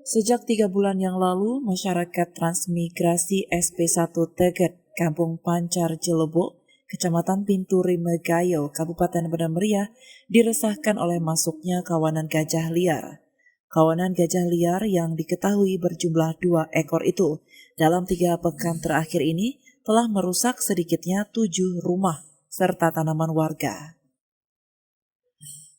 Sejak 3 bulan yang lalu, masyarakat transmigrasi SP1 Teget, Kampung Pancar Jelebok, Kecamatan Pintu Rimegayo, Kabupaten Benar Meriah, diresahkan oleh masuknya kawanan gajah liar. Kawanan gajah liar yang diketahui berjumlah 2 ekor itu, dalam 3 pekan terakhir ini telah merusak sedikitnya 7 rumah serta tanaman warga.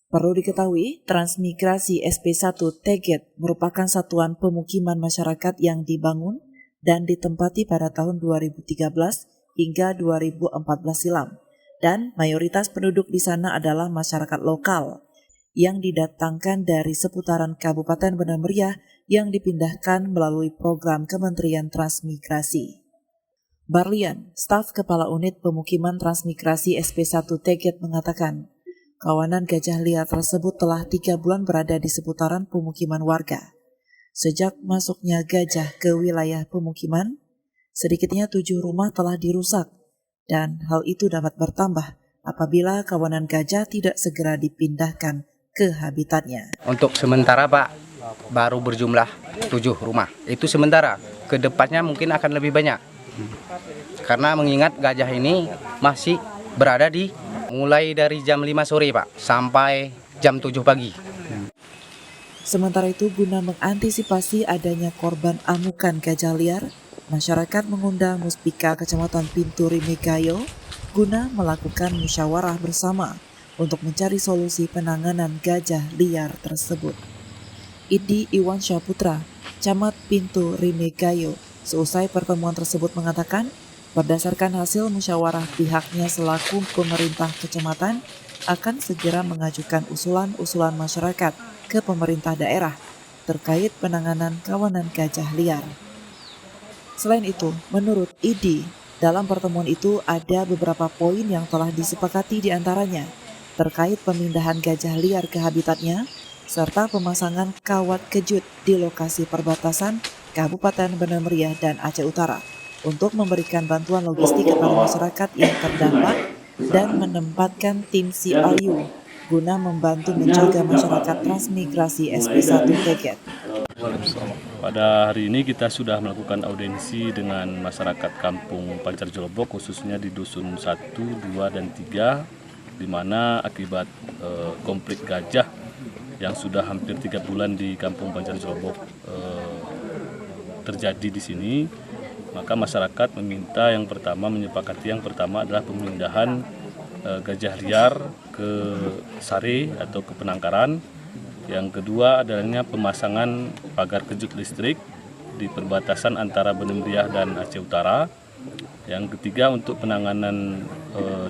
Perlu diketahui, transmigrasi SP1 Teget merupakan satuan pemukiman masyarakat yang dibangun dan ditempati pada tahun 2013 hingga 2014 silam. Dan mayoritas penduduk di sana adalah masyarakat lokal yang didatangkan dari seputaran Kabupaten Benar Meriah yang dipindahkan melalui program Kementerian Transmigrasi. Barlian, staf Kepala Unit Pemukiman Transmigrasi SP1 Teget mengatakan, kawanan gajah liar tersebut telah 3 bulan berada di seputaran pemukiman warga. Sejak masuknya gajah ke wilayah pemukiman, sedikitnya 7 rumah telah dirusak, dan hal itu dapat bertambah apabila kawanan gajah tidak segera dipindahkan ke habitatnya. Untuk sementara Pak, baru berjumlah 7 rumah. Itu sementara, ke depannya mungkin akan lebih banyak. Karena mengingat gajah ini masih berada di mulai dari jam 5 sore Pak, sampai jam 7 pagi. Sementara itu, guna mengantisipasi adanya korban amukan gajah liar, masyarakat mengundang Muspika Kecamatan Pintu Rimegayo guna melakukan musyawarah bersama untuk mencari solusi penanganan gajah liar tersebut. Idi Iwan Syaputra, Camat Pintu Rimegayo, seusai pertemuan tersebut mengatakan, berdasarkan hasil musyawarah pihaknya selaku pemerintah kecamatan akan segera mengajukan usulan-usulan masyarakat ke pemerintah daerah terkait penanganan kawanan gajah liar. Selain itu, menurut Idi, dalam pertemuan itu ada beberapa poin yang telah disepakati diantaranya terkait pemindahan gajah liar ke habitatnya serta pemasangan kawat kejut di lokasi perbatasan Kabupaten Benar Meriah dan Aceh Utara untuk memberikan bantuan logistik kepada masyarakat yang terdampak dan menempatkan tim CRU guna membantu menjaga masyarakat transmigrasi SP1 Teget. Pada hari ini kita sudah melakukan audiensi dengan masyarakat Kampung Pancar Jelebok, khususnya di Dusun 1, 2, dan 3, di mana akibat konflik gajah yang sudah hampir 3 bulan di Kampung Pancar Jelebok terjadi di sini. Maka masyarakat meminta menyepakati yang pertama adalah pemindahan gajah liar ke Sare atau ke penangkaran. Yang kedua adanya pemasangan pagar kejut listrik di perbatasan antara Benar Meriah dan Aceh Utara. Yang ketiga untuk penanganan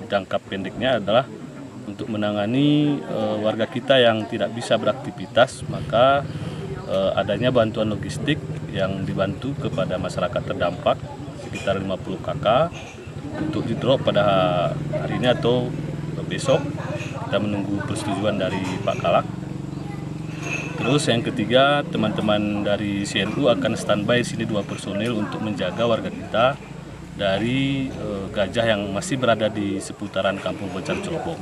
jangka pendeknya adalah untuk menangani warga kita yang tidak bisa beraktivitas, maka adanya bantuan logistik yang dibantu kepada masyarakat terdampak sekitar 50 KK untuk di-drop pada hari ini atau besok. Kita menunggu persetujuan dari Pak Kalak. Terus yang ketiga, teman-teman dari CNU akan standby sini 2 personil untuk menjaga warga kita dari gajah yang masih berada di seputaran Kampung Pancar Jelebok.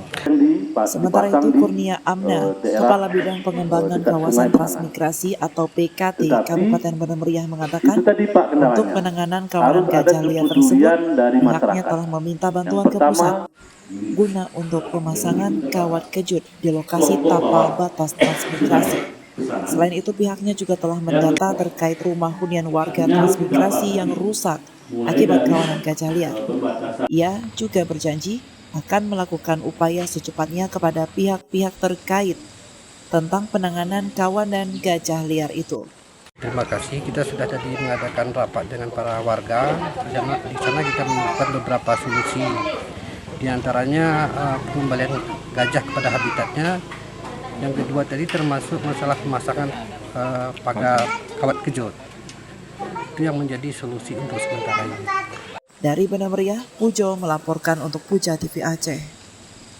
Sementara itu, Kurnia Amna, Kepala Bidang Pengembangan Kawasan Transmigrasi atau PKT Kabupaten Benar Meriah mengatakan, untuk penanganan kawanan gajah liar tersebut, pihaknya telah meminta bantuan ke pusat guna untuk pemasangan kawat kejut di lokasi tapal batas transmigrasi. Selain itu, pihaknya juga telah mendata terkait rumah hunian warga transmigrasi yang rusak akibat kawanan gajah liar. Ia juga berjanji akan melakukan upaya secepatnya kepada pihak-pihak terkait tentang penanganan kawanan gajah liar itu. Terima kasih, kita sudah tadi mengadakan rapat dengan para warga. Di sana kita menemukan beberapa solusi. Di antaranya pengembalian gajah kepada habitatnya. Yang kedua tadi termasuk masalah pemasangan pagar kawat kejut. Itu yang menjadi solusi untuk sementara ini. Dari Benar Meriah, Pujo melaporkan untuk Puja TV Aceh.